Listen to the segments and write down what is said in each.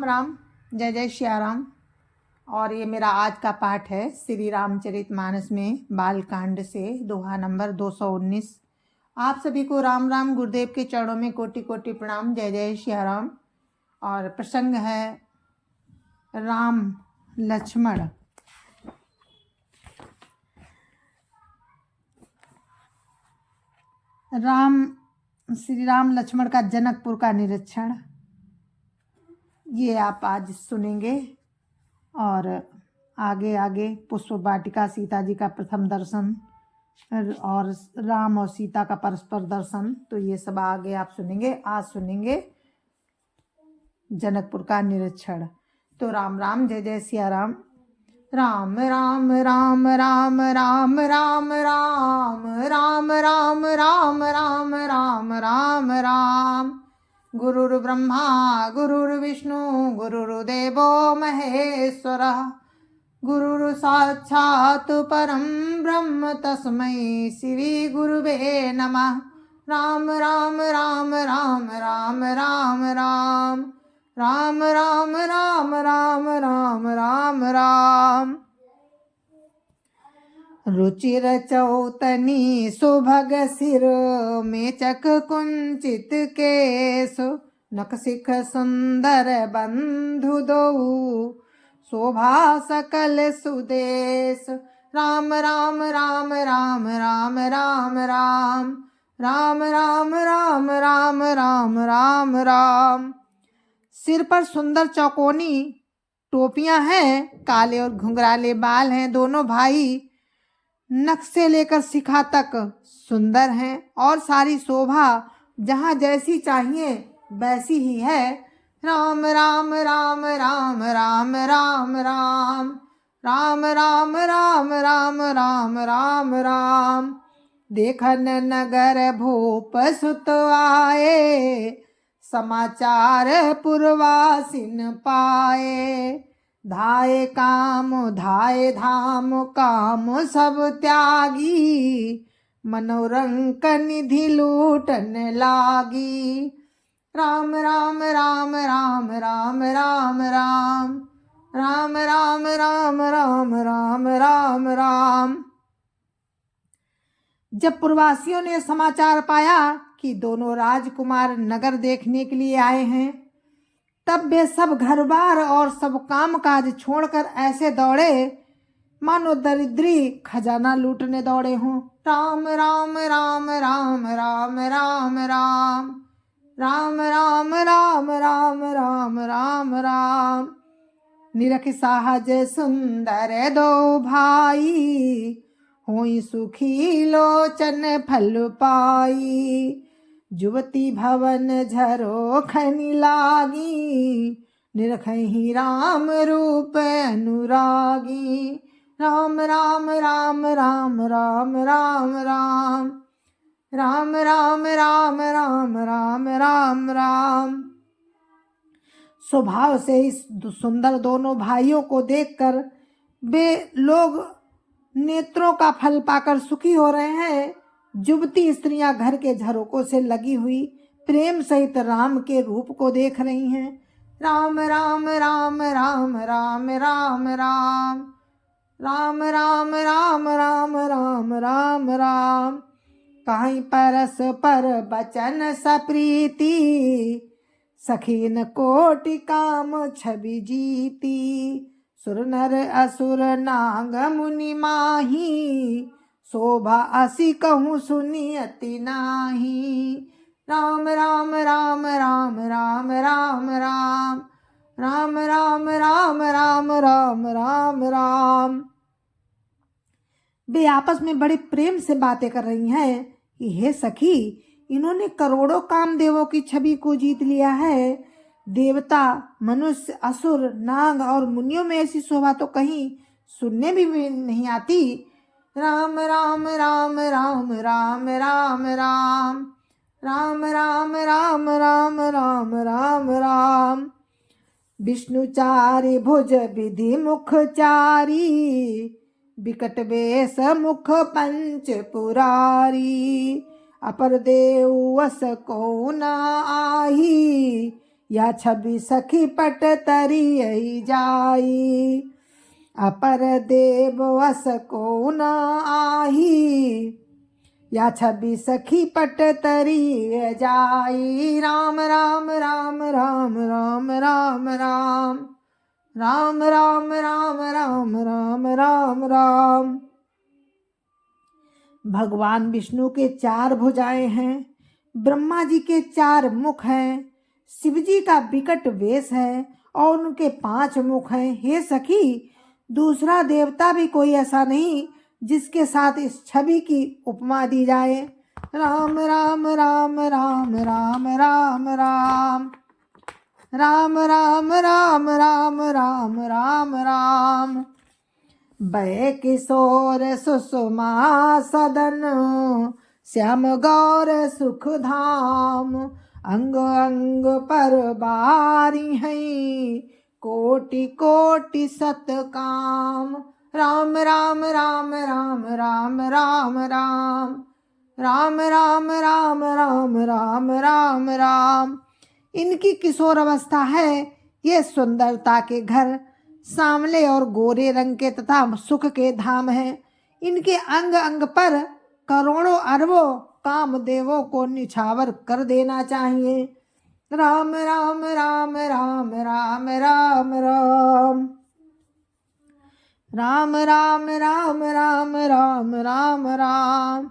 राम। जय जय श्री राम। और ये मेरा आज का पाठ है श्री रामचरितमानस में बालकांड से दोहा नंबर 219। आप सभी को राम राम। गुरुदेव के चरणों में कोटि कोटि प्रणाम। जय जय श्री राम। और प्रसंग है राम लक्ष्मण। श्री राम लक्ष्मण का जनकपुर का निरीक्षण ये आप आज सुनेंगे। और आगे आगे पुष्प वाटिका, सीता जी का प्रथम दर्शन और राम और सीता का परस्पर दर्शन, तो ये सब आगे आप सुनेंगे। आज सुनेंगे जनकपुर का निरीक्षण। तो राम राम, जय जय सिया राम। राम राम राम राम राम राम राम राम राम राम राम राम राम राम। गुरुर्ब्रह्मा गुरुर्विष्णु गुरुर्देवो महेश्वरः। गुरुर्साक्षात् परं ब्रह्म तस्मै श्री गुरुवे नमः। राम राम राम राम राम राम राम राम राम राम राम राम राम राम। रुचिर चौतनी सुभग सिर, मेचक कुंचित केश। नख सिख सुंदर बंधु दो, शोभा सकल सुदेश। राम राम राम राम राम राम राम राम राम राम राम राम राम राम। सिर पर सुंदर चौकोनी टोपियां हैं, काले और घुंघराले बाल हैं। दोनों भाई नख से लेकर शिखा तक सुंदर हैं और सारी शोभा जहाँ जैसी चाहिए वैसी ही है। राम राम राम राम राम राम राम राम राम राम राम राम राम राम। देखन नगर भूप सुत आए, समाचार पुरवासिन पाए। धाये काम धाये धाम, काम सब त्यागी। मनोरंक निधि लूटन लागी। राम राम राम राम राम राम राम राम राम राम राम राम राम राम। जब पुरवासियों ने समाचार पाया कि दोनों राजकुमार नगर देखने के लिए आए हैं, तब वे सब घर बार और सब काम काज छोड़कर ऐसे दौड़े मानो दरिद्री खजाना लूटने दौड़े हों। राम राम राम राम राम राम राम राम राम राम राम राम राम राम। निरख सहज सुंदर दो भाई, होई सुखी लोचन फल पाई। जुवती भवन झरोखनि लागी, निरखहि राम रूप अनुरागी। राम राम राम राम राम राम राम राम राम राम राम राम राम राम। स्वभाव से इस सुंदर दोनों भाइयों को देखकर वे लोग नेत्रों का फल पाकर सुखी हो रहे हैं। युवती स्त्रियां घर के झरोकों से लगी हुई प्रेम सहित राम के रूप को देख रही हैं। राम राम राम राम राम राम राम राम राम राम राम राम राम राम। कहीं परस पर बचन सप्रीति, सखीन कोटि काम छवि जीती। सुर नर असुर नाग मुनि माही, शोभा असी कहूँ सुनी अति नाही। राम राम राम राम राम राम राम राम राम राम राम राम राम राम। वे आपस में बड़े प्रेम से बातें कर रही हैं कि हे सखी, इन्होंने करोड़ों कामदेवों की छवि को जीत लिया है। देवता, मनुष्य, असुर, नाग और मुनियों में ऐसी शोभा तो कहीं सुनने भी नहीं आती। राम राम राम राम राम राम राम राम राम राम राम राम राम राम। विष्णु चारि भुज विधि मुख चारी, विकट वेश मुख पंच पुरारी। अपर देव वस को न आही, या छवि सखी पट तरी जाई, अपर देव वस को न आही, या छवि सखी पट तरी जाई। राम राम राम राम राम राम राम राम राम राम राम राम राम राम। भगवान विष्णु के 4 भुजाएं हैं, ब्रह्मा जी के 4 मुख हैं, शिव जी का विकट वेश है और उनके 5 मुख हैं। हे सखी, दूसरा देवता भी कोई ऐसा नहीं जिसके साथ इस छवि की उपमा दी जाए। राम राम राम राम राम राम राम राम राम राम राम राम राम राम। भय किशोर सुषमा सदन, श्याम गौर सुख धाम, अंग अंग पर बारी है, कोटि कोटि सत काम। राम राम राम राम राम राम राम राम राम राम राम राम राम राम। इनकी किशोर अवस्था है, ये सुंदरता के घर, सांवले और गोरे रंग के तथा सुख के धाम हैं। इनके अंग अंग पर करोड़ों अरबों कामदेवों को निछावर कर देना चाहिए। राम राम राम राम राम राम राम राम राम राम राम राम राम राम।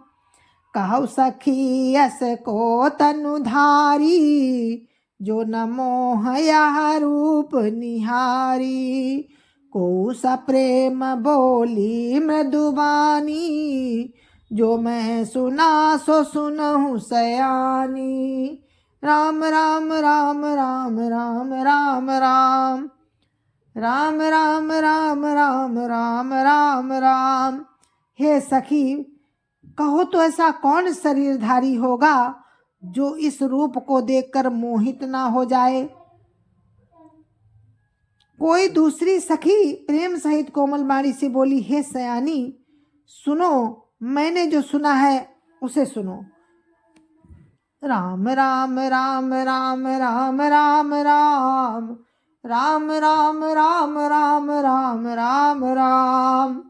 कहु सखी यस को तनुधारी, जो न मोह यह रूप निहारी, को सा प्रेम बोली मृदुबानी, जो मैं सुना सो सुनहु सयानी। राम राम राम राम राम राम राम राम राम राम राम राम राम राम। हे सखी, कहो तो ऐसा कौन शरीरधारी होगा जो इस रूप को देखकर मोहित ना हो जाए। कोई दूसरी सखी प्रेम सहित कोमल वाणी से बोली, हे सयानी, सुनो, मैंने जो सुना है उसे सुनो। राम राम राम राम राम राम राम राम राम राम राम राम राम राम।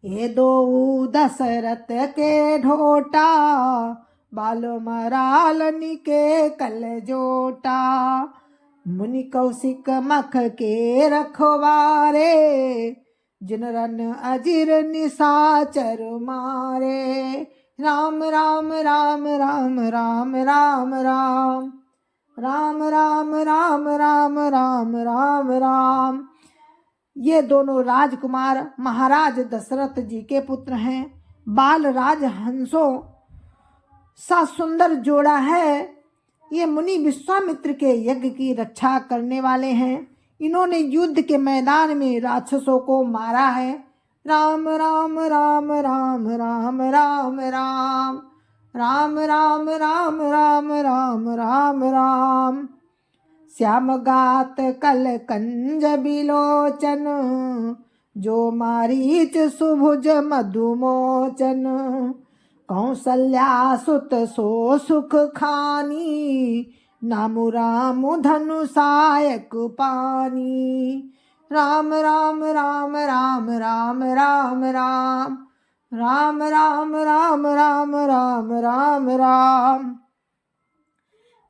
ये दो दशरथ के ढोटा, बालो मरालनी के कल जोटा, मुनि कौशिक मख के रखवारे, जिन रन अजिर निशाचर मारे। राम राम राम राम राम राम राम राम राम राम राम राम राम राम। ये दोनों राजकुमार महाराज दशरथ जी के पुत्र हैं। बाल राज हंसों सा सुंदर जोड़ा है। ये मुनि विश्वामित्र के यज्ञ की रक्षा करने वाले हैं। इन्होंने युद्ध के मैदान में राक्षसों को मारा है। राम राम राम राम राम राम राम राम राम राम राम राम राम राम। श्याम गात कल कंज बिलोचन, जो मारीच सुभुज मधुमोचन, कौसल्या सुत सो सुख खानी, नामु राम धनु सायक पानी। राम राम राम राम राम राम राम राम राम राम राम राम राम राम।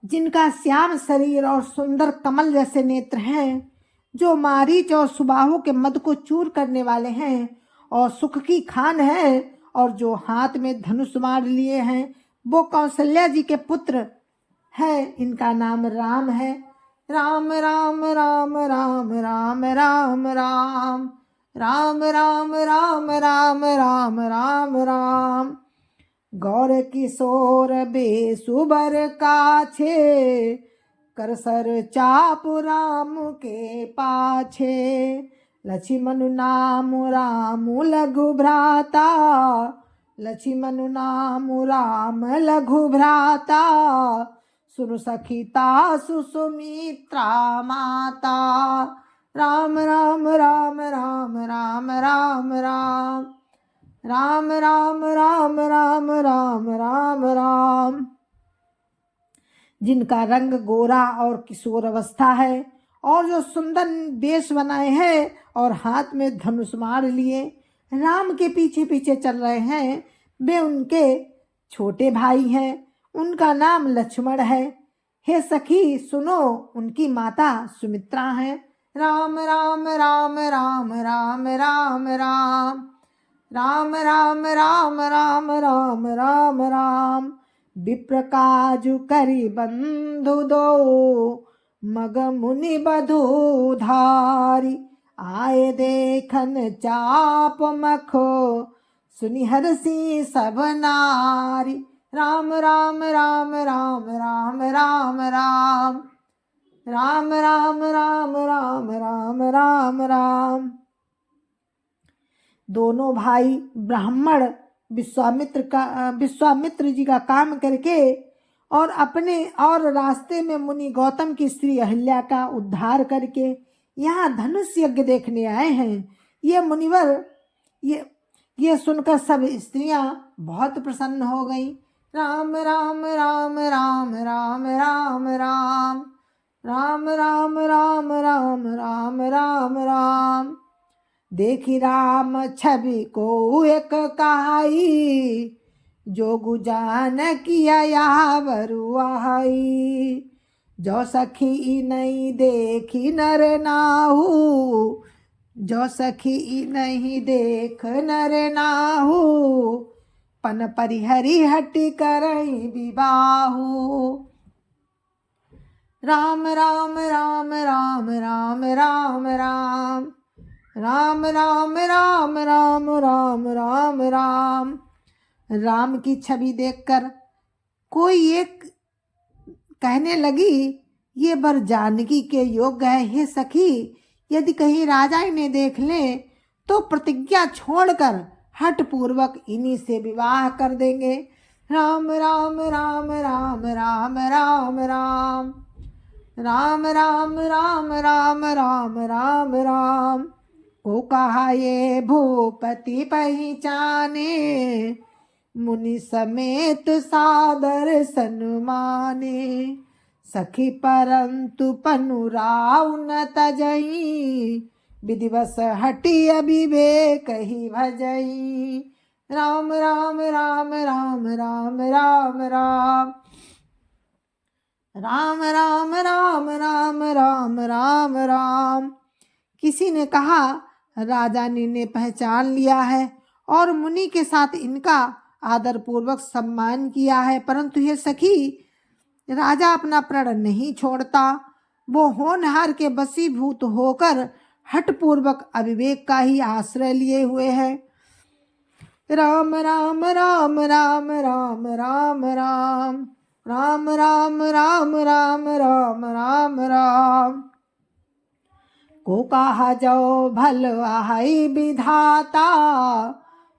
जिनका श्याम शरीर और सुंदर कमल जैसे नेत्र हैं, जो मारीच और सुबाहु के मद को चूर करने वाले हैं और सुख की खान है, और जो हाथ में धनुष मार लिए हैं, वो कौशल्या जी के पुत्र है। इनका नाम राम है। राम राम राम राम राम राम राम राम राम राम राम राम राम राम। गौर किशोर बेसुबर काछे, करसर चाप राम के पाछे, लक्ष्मण नाम राम लघु भ्राता, लक्ष्मण नाम राम लघु भ्राता, सुनु सखीता सुमित्रा माता। राम राम राम राम राम राम राम राम राम राम राम राम राम राम। जिनका रंग गोरा और किशोर अवस्था है, और जो सुंदर वेश बनाए हैं और हाथ में धनुष मार लिए राम के पीछे पीछे चल रहे हैं, वे उनके छोटे भाई हैं। उनका नाम लक्ष्मण है। हे सखी सुनो, उनकी माता सुमित्रा है। राम राम राम राम राम राम राम राम राम राम राम राम राम राम। विप्र काजु करि बंधु दो, मग मुनि बधु धारी। आए देखन चाप मखो, सुनि हरसी सब नारी। राम राम राम राम राम राम राम राम राम राम राम राम राम राम। दोनों भाई ब्राह्मण विश्वामित्र जी का काम करके और रास्ते में मुनि गौतम की स्त्री अहिल्या का उद्धार करके यहाँ धनुष यज्ञ देखने आए हैं। ये मुनिवर ये सुनकर सब स्त्रियां बहुत प्रसन्न हो गईं। राम राम राम राम राम राम राम राम राम राम राम राम राम राम। देखी राम छवि को एक कहाई, जोगु जान किया यावरु आई। जो सखी नहीं देखी नर नाहू, जो सखी नहीं देख नर नाहू। पन परिहरि हटि करई विबाहु। राम राम राम राम राम राम राम राम राम राम राम राम राम राम। राम की छवि देखकर कोई एक कहने लगी, ये वर जानकी के योग्य है। हे सखी, यदि कहीं राजा इन्हें देख ले तो प्रतिज्ञा छोड़कर हठ पूर्वक इन्हीं से विवाह कर देंगे। राम राम राम राम राम राम राम राम राम राम राम राम राम राम। को कहा ये भूपति पहचाने, मुनि समेत सादर सन्माने। सखी परंतु पनुराव न तजई, विधिवश हटि अविवेक ही भजई। राम राम राम राम राम राम राम राम राम राम राम राम राम राम। किसी ने कहा, राजा ने पहचान लिया है और मुनि के साथ इनका आदर पूर्वक सम्मान किया है, परंतु ये सखी, राजा अपना प्रण नहीं छोड़ता। वो होनहार के वशीभूत होकर हठ पूर्वक अविवेक का ही आश्रय लिए हुए है। राम राम राम राम राम राम राम राम राम राम राम राम राम राम। को कहा जो भल आहाई विधाता,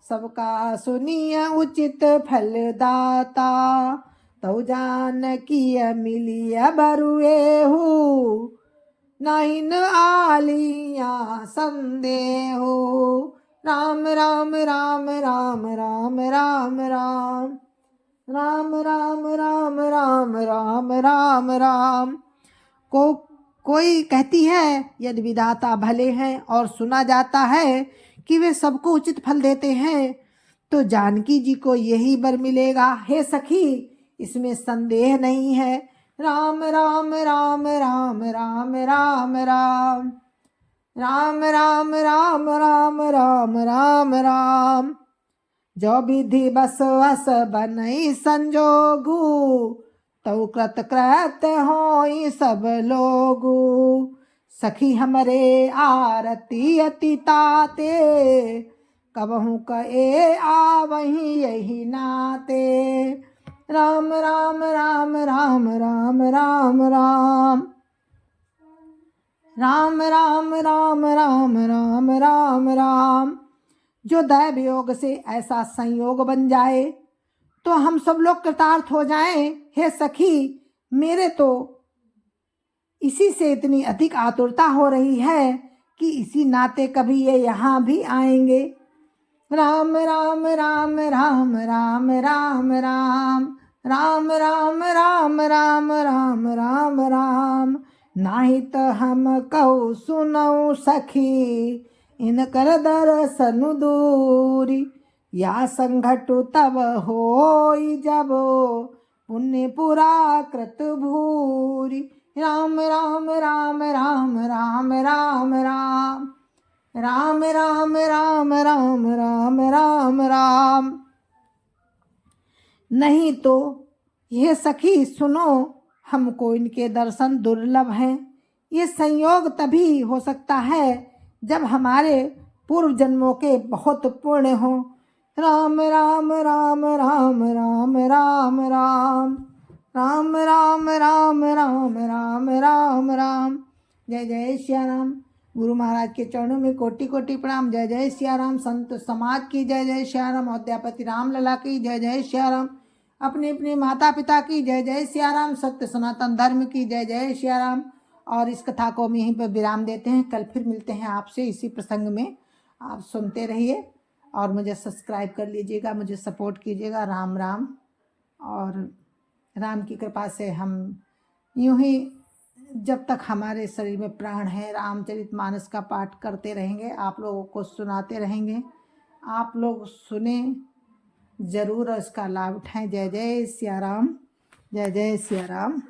सबका सुनिय उचित फल दाता। तो जानकी मिलिय बरुएहु, नहीं न आलिया संदेहु। राम राम राम राम राम राम राम राम राम राम राम राम राम राम। कोई कहती है, यदि विधाता भले हैं और सुना जाता है कि वे सबको उचित फल देते हैं, तो जानकी जी को यही वर मिलेगा। हे सखी, इसमें संदेह नहीं है। राम राम राम राम राम राम राम राम राम राम राम राम राम राम। जो विधि बस वस बनई संजोगु, तो कृत कृत होई सब लोगु। सखी हमरे आरती अति ताते, कबहू कए आवही यही नाते। राम राम राम राम राम राम राम राम राम राम राम राम राम राम। जो दैव योग से ऐसा संयोग बन जाए तो हम सब लोग कृतार्थ हो जाएं। हे सखी, मेरे तो इसी से इतनी अधिक आतुरता हो रही है कि इसी नाते कभी ये यहाँ भी आएंगे। राम राम राम राम राम राम राम राम राम राम राम राम राम राम। नाही त हम कहू सुनऊ सखी, इनकर दर्शन दूरी। या संघटु तब होई जब, पुण्य पुरा कृत भूरी। राम राम राम राम राम राम राम, राम राम राम राम राम राम राम। नहीं तो यह सखी सुनो, हमको इनके दर्शन दुर्लभ हैं। ये संयोग तभी हो सकता है जब हमारे पूर्व जन्मों के बहुत पुण्य हो। राम राम राम राम राम राम राम, राम राम राम राम राम राम राम। जय जय सिया राम। गुरु महाराज के चरणों में कोटि कोटि प्रणाम। जय जय सिया राम। संत समाज की जय जय सिया राम। अयोध्यापति राम लला की जय जय सिया राम। अपने अपने माता पिता की जय जय सिया राम। सत्य सनातन धर्म की जय जय सिया राम। और इस कथा को हम यहीं पर विराम देते हैं। कल फिर मिलते हैं आपसे इसी प्रसंग में। आप सुनते रहिए और मुझे सब्सक्राइब कर लीजिएगा, मुझे सपोर्ट कीजिएगा। राम राम। और राम की कृपा से हम यूं ही जब तक हमारे शरीर में प्राण है रामचरितमानस का पाठ करते रहेंगे, आप लोगों को सुनाते रहेंगे। आप लोग सुने जरूर, इसका लाभ उठाएं। जय जय सिया राम। जय जय सिया राम।